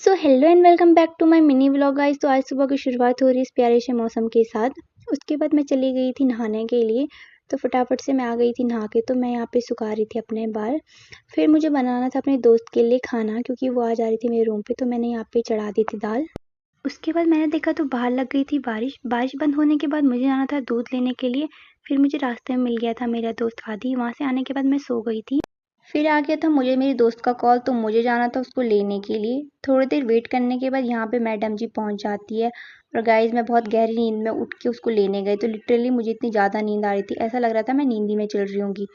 So hello and welcome back to my mini vlog guys. तो आज सुबह की शुरुआत हो रही है इस प्यारे से मौसम के साथ। उसके बाद मैं चली गई थी नहाने के लिए। तो फटाफट से मैं आ गई थी नहा के। तो मैं यहाँ पे सुखा रही थी अपने बाल। फिर मुझे बनाना था अपने दोस्त के लिए खाना, क्योंकि वो आ जा रही थी मेरे रूम पे। तो मैंने यहाँ पे चढ़ा दी थी दाल। उसके बाद मैंने देखा तो बाहर लग गई थी बारिश। बारिश बंद होने के बाद मुझे जाना था दूध लेने के लिए। फिर मुझे रास्ते में मिल गया था मेरा दोस्त आदि। वहाँ से आने के बाद मैं सो गई थी। फिर आ गया था मुझे मेरी दोस्त का कॉल, तो मुझे जाना था उसको लेने के लिए। थोड़ी देर वेट करने के बाद यहाँ पे मैडम जी पहुँच जाती है। और गाइस मैं बहुत गहरी नींद में उठ के उसको लेने गई। तो लिटरली मुझे इतनी ज़्यादा नींद आ रही थी, ऐसा लग रहा था मैं नींद ही में चल रही होंगी।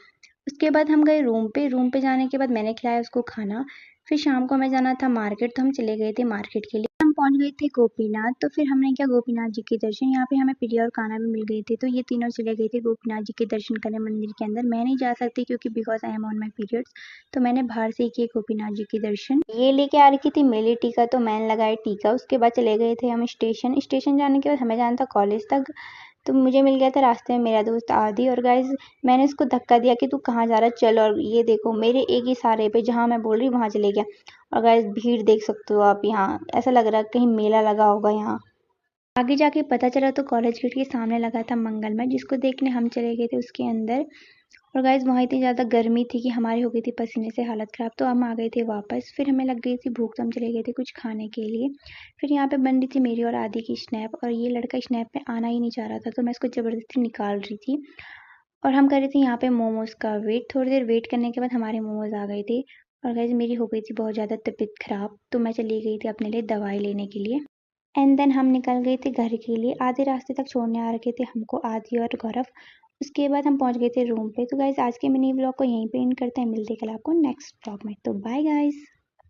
उसके बाद हम गए रूम पे। रूम पे जाने के बाद मैंने खिलाया उसको खाना। फिर शाम को हमें जाना था मार्केट, तो हम चले गए थे मार्केट के लिए। हम पहुंच गए थे गोपीनाथ। तो फिर हमने किया गोपीनाथ जी के दर्शन। यहाँ पे हमें प्रिया और कान्हा भी मिल गए थे। तो ये तीनों चले गए थे गोपीनाथ जी के दर्शन करने मंदिर के अंदर। मैं नहीं जा सकती क्योंकि because I am on my periods. तो मैंने बाहर से ही किए गोपीनाथ जी के दर्शन। ये लेके आ रखी थी मेले टीका, तो मैंने लगाया टीका। उसके बाद चले गए थे हम स्टेशन। स्टेशन जाने के बाद हमें जाना था कॉलेज तक। तो मुझे मिल गया था रास्ते में मेरा दोस्त आदि। और गाइस मैंने उसको धक्का दिया कि तू कहाँ जा रहा है, चल। और ये देखो मेरे एक ही इशारे पे जहाँ मैं बोल रही वहाँ चले गया। और गाइस भीड़ देख सकते हो आप, यहाँ ऐसा लग रहा है कहीं मेला लगा होगा यहाँ। आगे जाके पता चला तो कॉलेज गेट के सामने लगा था मंगलमय, जिसको देखने हम चले गए थे उसके अंदर। और गाइस वहाँ इतनी ज़्यादा गर्मी थी कि हमारी हो गई थी पसीने से हालत ख़राब। तो हम आ गए थे वापस। फिर हमें लग गई थी भूख, तो हम चले गए थे कुछ खाने के लिए। फिर यहाँ पे बन रही थी मेरी और आदि की स्नैप। और ये लड़का स्नैप में आना ही नहीं चाह रहा था, तो मैं इसको ज़बरदस्ती निकाल रही थी। और हम कर रहे थे यहाँ पे मोमोज़ का वेट। थोड़ी देर वेट करने के बाद हमारे मोमोज़ आ गए थे। और गाइस मेरी हो गई थी बहुत ज़्यादा तबीयत ख़राब, तो मैं चली गई थी अपने लिए दवाई लेने के लिए। एंड देन हम निकल गए थे घर के लिए। आधे रास्ते तक छोड़ने आ रखे थे हमको आदि और गौरव। उसके बाद हम पहुंच गए थे रूम पे। तो गाइस आज के मिनी व्लॉग को यहीं पे एंड करते हैं। मिलते हैं कल आपको नेक्स्ट व्लॉग में। तो बाय गाइस।